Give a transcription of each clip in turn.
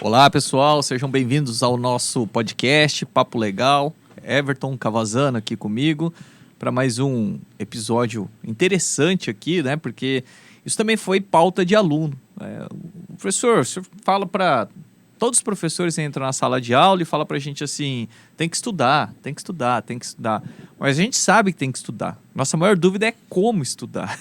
Olá, pessoal, sejam bem-vindos ao nosso podcast Papo Legal. Everton Cavazano aqui comigo para mais um episódio interessante aqui, né? Porque isso também foi pauta de aluno. O professor, o senhor fala para todos os professores que entram na sala de aula e fala para a gente assim, tem que estudar, tem que estudar, tem que estudar. Mas a gente sabe que tem que estudar. Nossa maior dúvida é como estudar.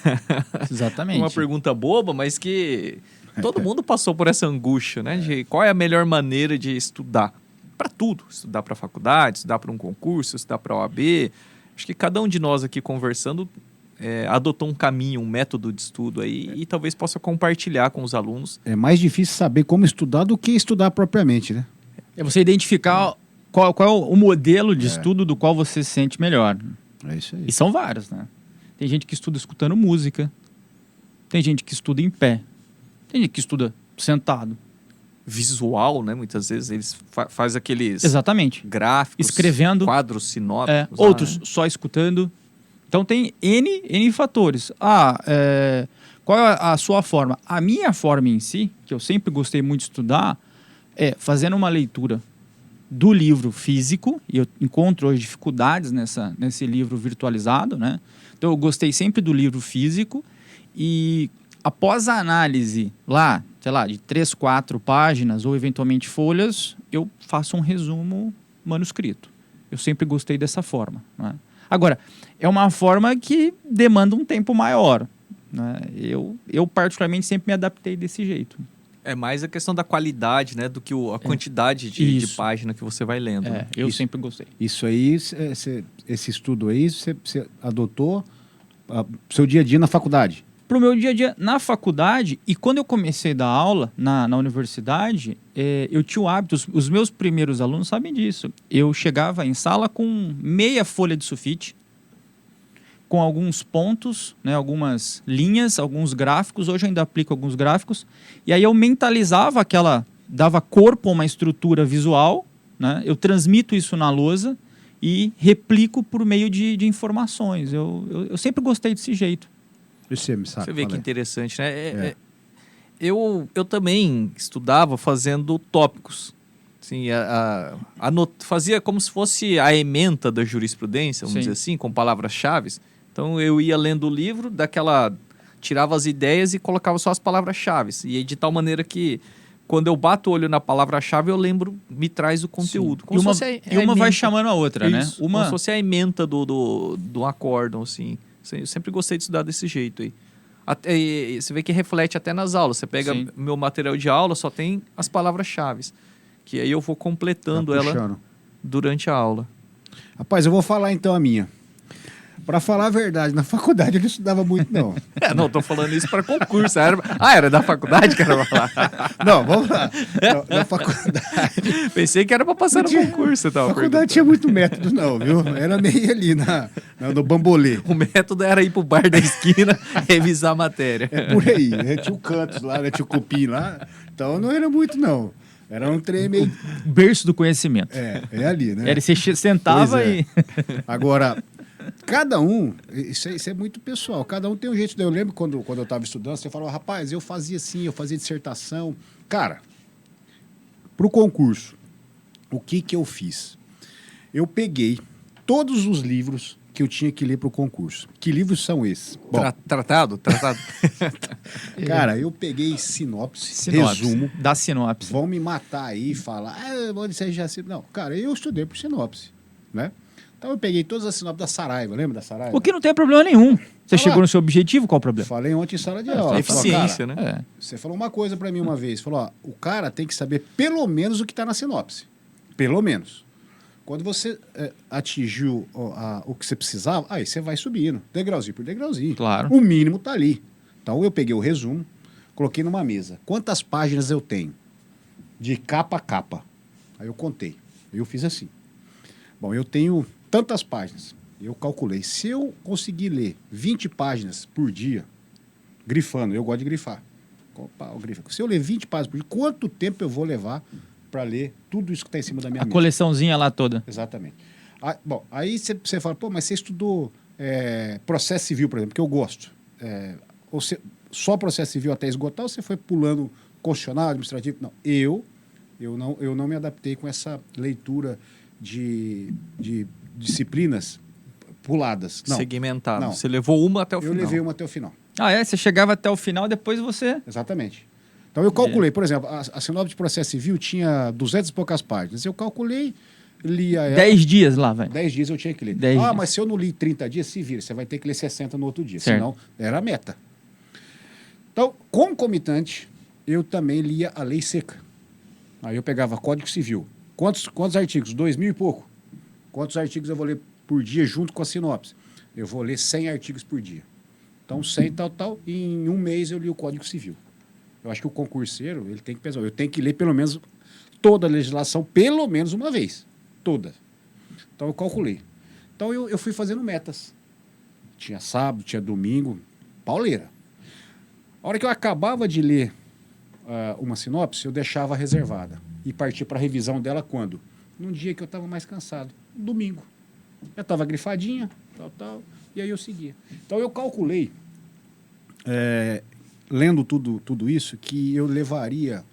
Exatamente. Uma pergunta boba, mas que todo mundo passou por essa angústia, né? De qual é a melhor maneira de estudar. Para tudo. Estudar para a faculdade, estudar para um concurso, estudar para a OAB. Acho que cada um de nós aqui conversando adotou um caminho, um método de estudo aí e talvez possa compartilhar com os alunos. É mais difícil saber como estudar do que estudar propriamente, né? É você identificar qual é o modelo de estudo do qual você se sente melhor. É isso aí. E são vários, né? Tem gente que estuda escutando música. Tem gente que estuda em pé. Tem gente que estuda sentado. Visual, né? Muitas vezes eles fazem aqueles Exatamente. gráficos, Escrevendo. quadros sinópticos. Outros só escutando. Então tem N fatores. Qual é a sua forma? A minha forma em si, que eu sempre gostei muito de estudar, é fazendo uma leitura do livro físico, e eu encontro hoje dificuldades nesse livro virtualizado, né? Então eu gostei sempre do livro físico e após a análise lá, sei lá, de 3, 4 páginas ou eventualmente folhas, eu faço um resumo manuscrito. Eu sempre gostei dessa forma, né? Agora, é uma forma que demanda um tempo maior, né? Eu particularmente sempre me adaptei desse jeito. É mais a questão da qualidade, né? Do que a quantidade de página que você vai lendo. Né? Eu sempre gostei. Isso aí, esse estudo aí, você adotou pro seu dia a dia na faculdade? Para o meu dia a dia na faculdade, e quando eu comecei a dar aula na universidade, eu tinha o hábito, os meus primeiros alunos sabem disso. Eu chegava em sala com meia folha de sulfite, com alguns pontos, né, algumas linhas, alguns gráficos. Hoje eu ainda aplico alguns gráficos. E aí eu mentalizava dava corpo a uma estrutura visual, né, eu transmito isso na lousa e replico por meio de informações. Eu sempre gostei desse jeito. Você me sabe. Você vê que interessante, né? Eu também estudava fazendo tópicos. Assim, fazia como se fosse a ementa da jurisprudência, vamos dizer assim, com palavras-chave. Então eu ia lendo o livro, tirava as ideias e colocava só as palavras-chave. E aí, de tal maneira que quando eu bato o olho na palavra-chave, eu lembro, me traz o conteúdo. E uma vai chamando a outra, isso, né? Como se fosse a ementa do acórdão, assim. Eu sempre gostei de estudar desse jeito aí. Você vê que reflete até nas aulas. Você pega meu material de aula, só tem as palavras-chave. Que aí eu vou completando ela durante a aula. Rapaz, eu vou falar então a minha. Para falar a verdade, na faculdade eu não estudava muito, não. Não, tô falando isso para concurso. Era da faculdade que era falar. Não, vamos lá. Na faculdade. Pensei que era para passar no concurso. Na faculdade tinha muito método, não, viu? Era meio ali no bambolê. O método era ir pro bar da esquina revisar a matéria. É por aí. Tinha o Cantos lá, né? Tinha o Cupim lá. Então não era muito, não. Era um trem meio... O berço do conhecimento. É ali, né? Você sentava e... Agora... Cada um, isso é muito pessoal, cada um tem um jeito. Eu lembro quando eu estava estudando, você falava, rapaz, eu fazia assim, eu fazia dissertação. Cara, para o concurso, o que eu fiz? Eu peguei todos os livros que eu tinha que ler para o concurso. Que livros são esses? Bom, Tratado? Cara, eu peguei sinopse, resumo. Da sinopse. Vão me matar aí e falar, você já... Não, cara, eu estudei por sinopse, né? Então eu peguei todas as sinopses da Saraiva, lembra da Saraiva? O que não tem problema nenhum. Você chegou no seu objetivo, qual o problema? Falei ontem em sala de aula. Eficiência, falou, né? Você falou uma coisa pra mim uma vez, falou, o cara tem que saber pelo menos o que tá na sinopse. Pelo menos. Quando você atingiu o que você precisava, aí você vai subindo, degrauzinho por degrauzinho. Claro. O mínimo tá ali. Então eu peguei o resumo, coloquei numa mesa. Quantas páginas eu tenho? De capa a capa. Aí eu contei. Eu fiz assim. Bom, eu tenho tantas páginas. Eu calculei. Se eu conseguir ler 20 páginas por dia, grifando, eu gosto de grifar. Se eu ler 20 páginas por dia, quanto tempo eu vou levar para ler tudo isso que está em cima da minha mesa? A coleçãozinha lá toda. Exatamente. Aí você fala, mas você estudou processo civil, por exemplo, que eu gosto. Só processo civil até esgotar, ou você foi pulando constitucional, administrativo? Não. Eu Eu não me adaptei com essa leitura de disciplinas puladas. Não. Segmentado. Não. Você levou uma até o Eu final. levei uma até o final. Ah, é? Você chegava até o final, depois você... Exatamente. Então eu calculei, por exemplo, a sinopse de processo civil tinha 200 e poucas páginas. Eu calculei, lia ela. 10 dias lá, velho. 10 dias eu tinha que ler. 10 dias. Mas se eu não li 30 dias, se vira. Você vai ter que ler 60 no outro dia. Certo. Senão, era a meta. Então, concomitante, eu também lia a lei seca. Aí eu pegava Código Civil. Quantos artigos? 2.000 e pouco. Quantos artigos eu vou ler por dia junto com a sinopse? Eu vou ler 100 artigos por dia. Então, 100 tal, e em um mês eu li o Código Civil. Eu acho que o concurseiro, ele tem que pensar, eu tenho que ler pelo menos toda a legislação, pelo menos uma vez. Toda. Então, eu calculei. Então, eu fui fazendo metas. Tinha sábado, tinha domingo, pauleira. A hora que eu acabava de ler uma sinopse, eu deixava reservada. E partia para a revisão dela quando? Num dia que eu estava mais cansado. Domingo. Já estava grifadinha, tal. E aí eu seguia. Então eu calculei, lendo tudo isso, que eu levaria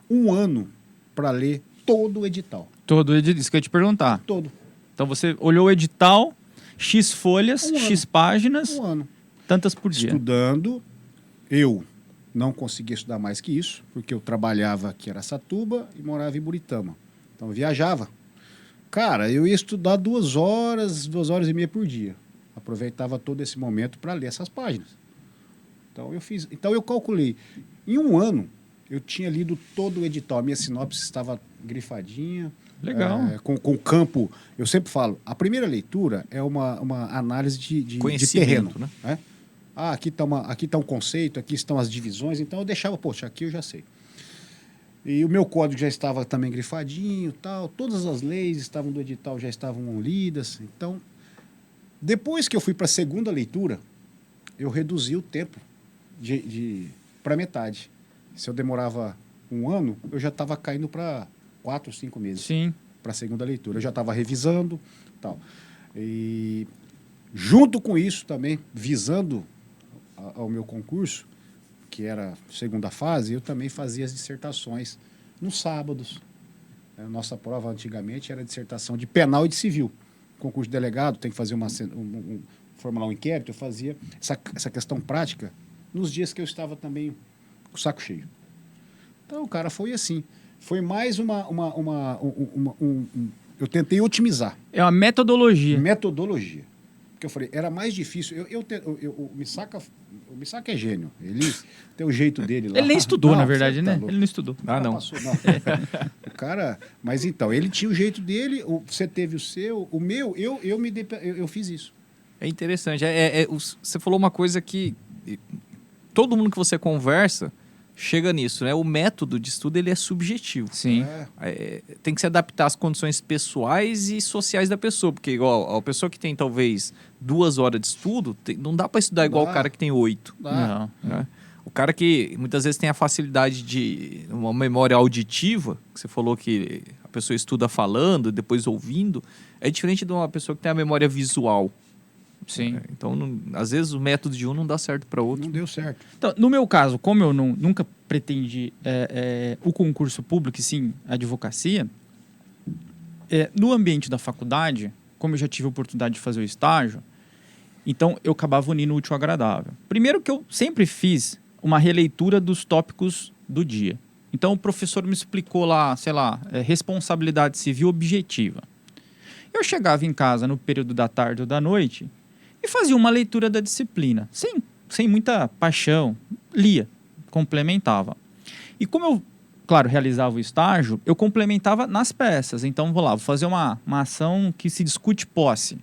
1 ano para ler todo o edital. Todo edital, isso que eu ia te perguntar. Todo. Então você olhou o edital, X folhas, 1 ano. X páginas, 1 ano. tantas por dia. Estudando, eu não conseguia estudar mais que isso, porque eu trabalhava aqui em Araçatuba e morava em Buritama. Então eu viajava. Cara, eu ia estudar 2 horas, 2 horas e meia por dia. Aproveitava todo esse momento para ler essas páginas. Então eu calculei. Em 1 ano, eu tinha lido todo o edital. A minha sinopse estava grifadinha. Legal. Com o campo. Eu sempre falo, a primeira leitura é uma análise de terreno. Né? Aqui está um conceito, aqui estão as divisões. Então eu deixava, poxa, aqui eu já sei. E o meu código já estava também grifadinho, tal. Todas as leis estavam do edital já estavam lidas. Então, depois que eu fui para a segunda leitura, eu reduzi o tempo para metade. Se eu demorava 1 ano, eu já estava caindo para 4, 5 meses. Sim. Para a segunda leitura. Eu já estava revisando, tal. E junto com isso também, visando ao meu concurso, que era a segunda fase, eu também fazia as dissertações nos sábados. A nossa prova antigamente era dissertação de penal e de civil. Concurso de delegado tem que fazer formular um inquérito, eu fazia essa questão prática nos dias que eu estava também com o saco cheio. Então, cara, foi assim. Foi mais eu tentei otimizar. É uma metodologia. Metodologia. Porque eu falei, era mais difícil. O Misaka é gênio. Ele tem o jeito dele lá. Ele nem estudou, Não, na verdade, você tá né? louco. Ele não estudou. Não. Passou, não. O cara... Mas então, ele tinha o jeito dele, você teve o seu, o meu, eu fiz isso. É interessante. Você falou uma coisa que todo mundo que você conversa chega nisso, né? O método de estudo ele é subjetivo. Sim. Tem que se adaptar às condições pessoais e sociais da pessoa, porque igual a pessoa que tem talvez 2 horas de estudo, não dá para estudar igual o cara que tem 8. Não. Né? O cara que muitas vezes tem a facilidade de uma memória auditiva, que você falou que a pessoa estuda falando, depois ouvindo, é diferente de uma pessoa que tem a memória visual. Sim. Então, às vezes o método de um não dá certo para outro. Não deu certo. Então, no meu caso, como eu nunca pretendi o concurso público e sim a advocacia, no ambiente da faculdade, como eu já tive a oportunidade de fazer o estágio, então eu acabava unindo o útil ao agradável. Primeiro que eu sempre fiz uma releitura dos tópicos do dia. Então o professor me explicou lá, sei lá, responsabilidade civil objetiva. Eu chegava em casa no período da tarde ou da noite e fazia uma leitura da disciplina, sem muita paixão, lia, complementava. E como eu, claro, realizava o estágio, eu complementava nas peças. Então, vou fazer uma ação que se discute posse.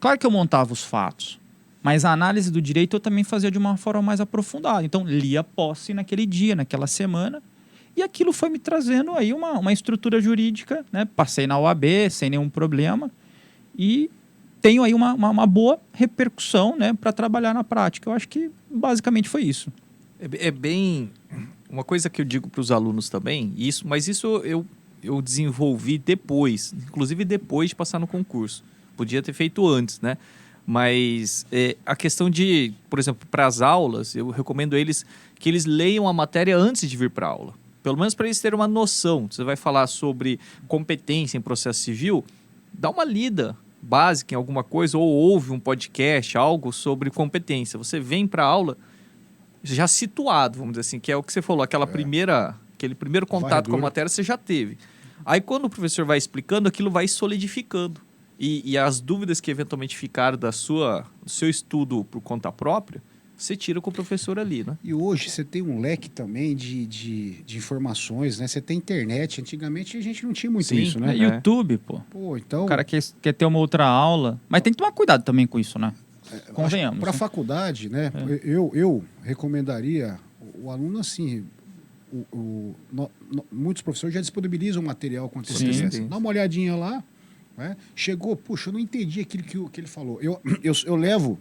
Claro que eu montava os fatos, mas a análise do direito eu também fazia de uma forma mais aprofundada. Então, lia posse naquele dia, naquela semana, e aquilo foi me trazendo aí uma estrutura jurídica, né? Passei na OAB sem nenhum problema e tenho aí uma boa repercussão, né, para trabalhar na prática. Eu acho que basicamente foi isso. É bem... Uma coisa que eu digo para os alunos também, mas isso eu desenvolvi depois, inclusive depois de passar no concurso. Podia ter feito antes, né? Mas a questão de, por exemplo, para as aulas, eu recomendo que eles leiam a matéria antes de vir para a aula. pelo menos para eles terem uma noção. Você vai falar sobre competência em processo civil, dá uma lida básica em alguma coisa, ou ouve um podcast, algo sobre competência. Você vem para a aula já situado, vamos dizer assim, que é o que você falou, aquele primeiro contato com a matéria você já teve. Aí quando o professor vai explicando, aquilo vai solidificando. E as dúvidas que eventualmente ficaram do seu estudo por conta própria, você tira com o professor ali, né? E hoje você tem um leque também de informações, né? Você tem internet. Antigamente a gente não tinha muito isso, né? É YouTube, pô. Pô, então... O cara quer ter uma outra aula. Mas tem que tomar cuidado também com isso, né? Convenhamos. Para a né? faculdade, né? Eu recomendaria o aluno assim... muitos professores já disponibilizam material com antecedência. Sim. Dá uma olhadinha lá. Né? Chegou, puxa, eu não entendi aquilo que ele falou. Eu levo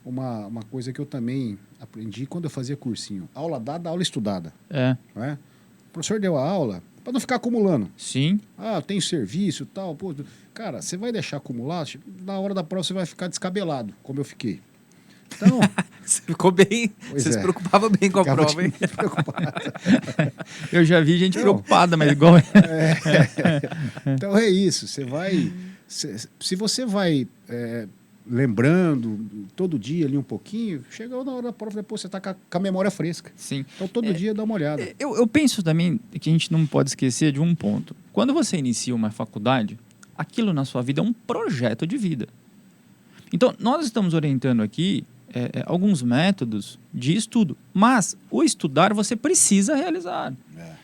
uma coisa que eu também aprendi quando eu fazia cursinho. Aula dada, aula estudada. Né? O professor deu a aula para não ficar acumulando. Sim. Tem serviço e tal. Pô, cara, você vai deixar acumular, na hora da prova você vai ficar descabelado, como eu fiquei. Então, você ficou bem. Você se preocupava bem com a prova, hein? Eu já vi gente preocupada, mas igual. Então é isso. Você vai. Se você vai lembrando todo dia ali um pouquinho, chega na hora da prova, depois você está com a memória fresca. Sim. Então todo dia dá uma olhada. Eu penso também que a gente não pode esquecer de um ponto. Quando você inicia uma faculdade, aquilo na sua vida é um projeto de vida. Então, nós estamos orientando aqui alguns métodos de estudo, mas o estudar você precisa realizar.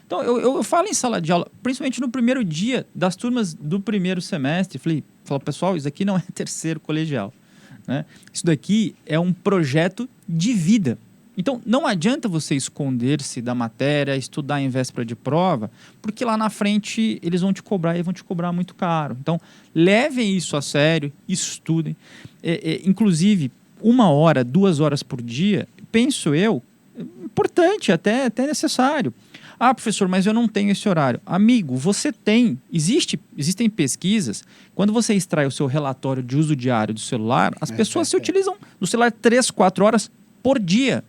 Então, eu falo em sala de aula, principalmente no primeiro dia das turmas do primeiro semestre, falo, pessoal, isso aqui não é terceiro colegial, né? Isso daqui é um projeto de vida. Então, não adianta você esconder-se da matéria, estudar em véspera de prova, porque lá na frente eles vão te cobrar e vão te cobrar muito caro. Então, levem isso a sério, estudem. Inclusive, 1 hora, 2 horas por dia, penso eu, importante, até necessário. Professor, mas eu não tenho esse horário. Amigo, você tem. Existem pesquisas. Quando você extrai o seu relatório de uso diário do celular, as pessoas se utilizam do celular 3, 4 horas por dia.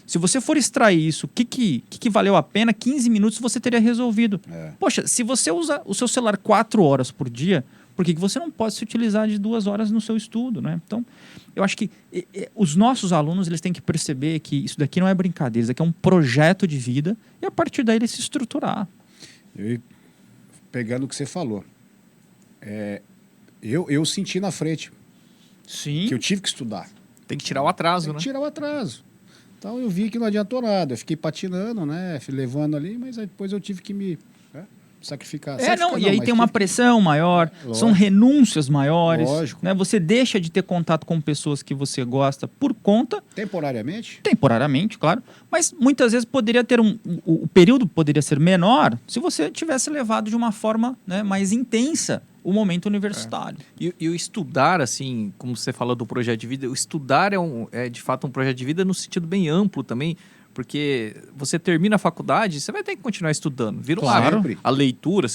Se você for extrair isso, o que valeu a pena? 15 minutos você teria resolvido. Poxa, se você usa o seu celular 4 horas por dia, por que você não pode se utilizar de 2 horas no seu estudo, né? Então, eu acho que os nossos alunos eles têm que perceber que isso daqui não é brincadeira, isso daqui é um projeto de vida e a partir daí ele se estruturar. Pegando o que você falou, eu senti na frente. Sim. Que eu tive que estudar. Tem que tirar o atraso, Tem né? que tirar o atraso. Então eu vi que não adiantou nada. Eu fiquei patinando, né? Levando ali, mas aí depois eu tive que me sacrificar. E aí tem uma pressão maior, são renúncias maiores. Lógico. Né? Você deixa de ter contato com pessoas que você gosta por conta. Temporariamente? Temporariamente, claro. Mas muitas vezes poderia ter o período poderia ser menor se você tivesse levado de uma forma, né, mais intensa o momento universitário. E o estudar, assim, como você falou do projeto de vida, o estudar é de fato um projeto de vida no sentido bem amplo também, porque você termina a faculdade, você vai ter que continuar estudando. Vira a leitura,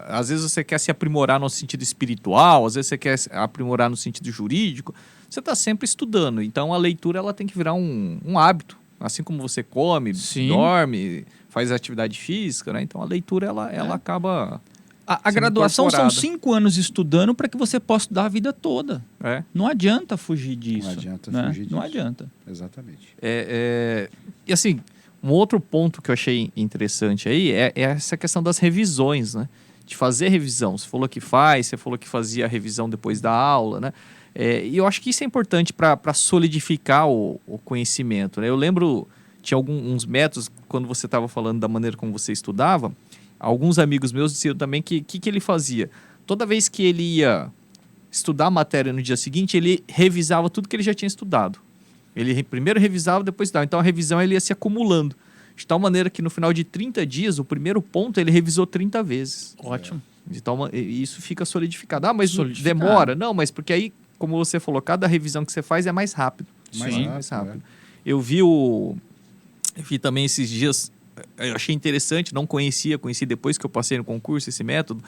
às vezes você quer se aprimorar no sentido espiritual, às vezes você quer se aprimorar no sentido jurídico, você está sempre estudando. Então a leitura ela tem que virar um hábito, assim como você come, dorme, faz atividade física, né? Então a leitura ela acaba... A graduação são 5 anos estudando para que você possa estudar a vida toda. Não adianta fugir disso. Não adianta fugir disso. Não adianta. Exatamente. E assim, um outro ponto que eu achei interessante aí é essa questão das revisões, né? De fazer revisão. Você falou que você falou que fazia a revisão depois da aula, né? E eu acho que isso é importante para solidificar o conhecimento, né? Eu lembro, tinha uns métodos, quando você estava falando da maneira como você estudava, alguns amigos meus diziam também que ele fazia. Toda vez que ele ia estudar a matéria no dia seguinte, ele revisava tudo que ele já tinha estudado. Ele primeiro revisava, depois estudava. Então a revisão ele ia se acumulando. De tal maneira que no final de 30 dias, o primeiro ponto ele revisou 30 vezes. Ótimo. E isso fica solidificado. Mas demora? Não, mas porque aí, como você falou, cada revisão que você faz é mais rápido. Mais rápido. Eu vi também esses dias... Eu achei interessante, não conheci depois que eu passei no concurso esse método.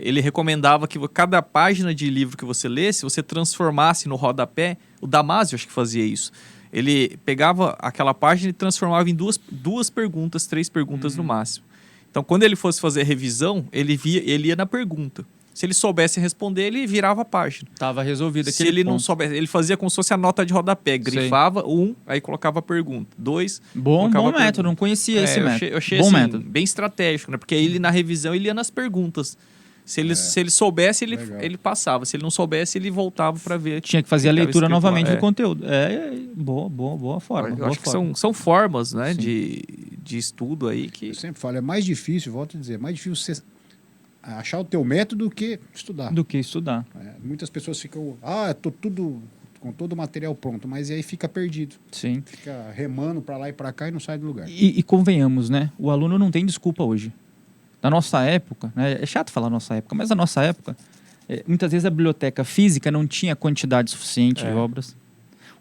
Ele recomendava que cada página de livro que você lesse, você transformasse no rodapé. O Damásio acho que fazia isso. Ele pegava aquela página e transformava em duas perguntas, 3 perguntas no máximo. Então, quando ele fosse fazer a revisão, ele ia na pergunta. Se ele soubesse responder, ele virava a página. Tava resolvido Se ele não soubesse, ele fazia como se fosse a nota de rodapé. Grifava 1, aí colocava a pergunta. 2, Bom método, não conhecia esse método. Eu achei bom assim, método. bem estratégico, né? Porque aí ele na revisão ele ia nas perguntas. Se ele soubesse, ele passava. Se ele não soubesse, ele voltava para ver. Tinha que fazer a leitura novamente lá. do conteúdo. Boa forma. Eu boa acho que forma. são formas, né, de estudo aí que... Eu sempre falo, é mais difícil, volto a dizer, é mais difícil você achar o teu método do que estudar. Do que estudar. Muitas pessoas ficam, tô tudo com todo o material pronto, mas aí fica perdido. Sim. Fica remando para lá e para cá e não sai do lugar. E convenhamos, né? O aluno não tem desculpa hoje. Na nossa época, né? É chato falar nossa época, mas na nossa época, muitas vezes a biblioteca física não tinha quantidade suficiente de obras.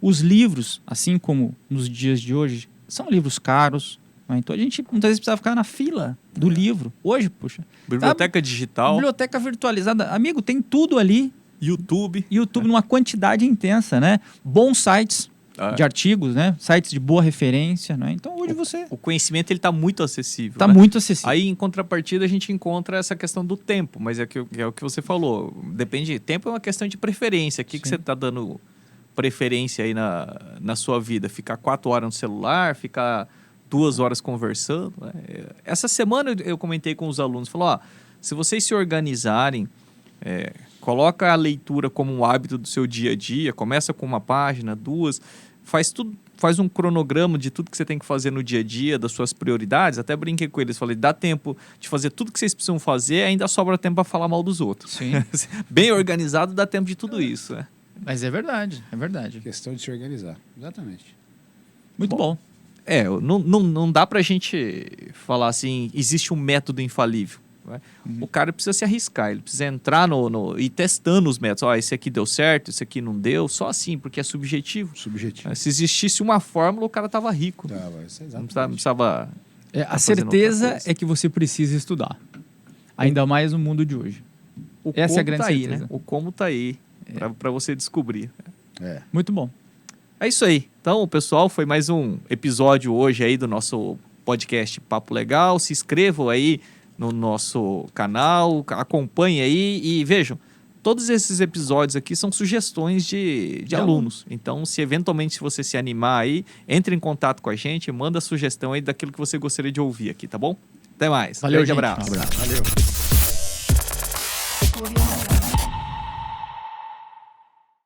Os livros, assim como nos dias de hoje, são livros caros. Né? Então a gente muitas vezes precisava ficar na fila do livro. Hoje, puxa. Biblioteca digital. Biblioteca virtualizada. Amigo, tem tudo ali. YouTube. Numa quantidade intensa, né? Bons sites de artigos, né? Sites de boa referência, né? Então hoje O conhecimento ele está muito acessível. Está né? muito acessível. Aí em contrapartida a gente encontra essa questão do tempo, mas é o que você falou. Depende. Tempo é uma questão de preferência. O que você está dando preferência aí na sua vida? Ficar 4 horas no celular, ficar 2 horas conversando? Né? Essa semana eu comentei com os alunos, falou, se vocês se organizarem, coloca a leitura como um hábito do seu dia a dia, começa com 1 página, 2, faz um cronograma de tudo que você tem que fazer no dia a dia, das suas prioridades. Até brinquei com eles, falei, dá tempo de fazer tudo que vocês precisam fazer, ainda sobra tempo para falar mal dos outros. Sim. Bem organizado, dá tempo de tudo isso. Né? Mas é verdade. Questão de se organizar, exatamente. Muito bom. Não dá pra gente falar assim, existe um método infalível. Né? O cara precisa se arriscar, ele precisa entrar e testando os métodos. Esse aqui deu certo, esse aqui não deu, só assim, porque é subjetivo. Se existisse uma fórmula, o cara tava rico. Não precisava a certeza é que você precisa estudar. Ainda mais no mundo de hoje. Essa é a grande certeza. Aí, né? O como tá aí, para você descobrir. Muito bom. É isso aí. Então, pessoal, foi mais um episódio hoje aí do nosso podcast Papo Legal. Se inscrevam aí no nosso canal, acompanhem aí e vejam, todos esses episódios aqui são sugestões de alunos. Então, se eventualmente você se animar aí, entre em contato com a gente, manda a sugestão aí daquilo que você gostaria de ouvir aqui, tá bom? Até mais. Valeu, Grande gente. abraço. Um abraço. Valeu.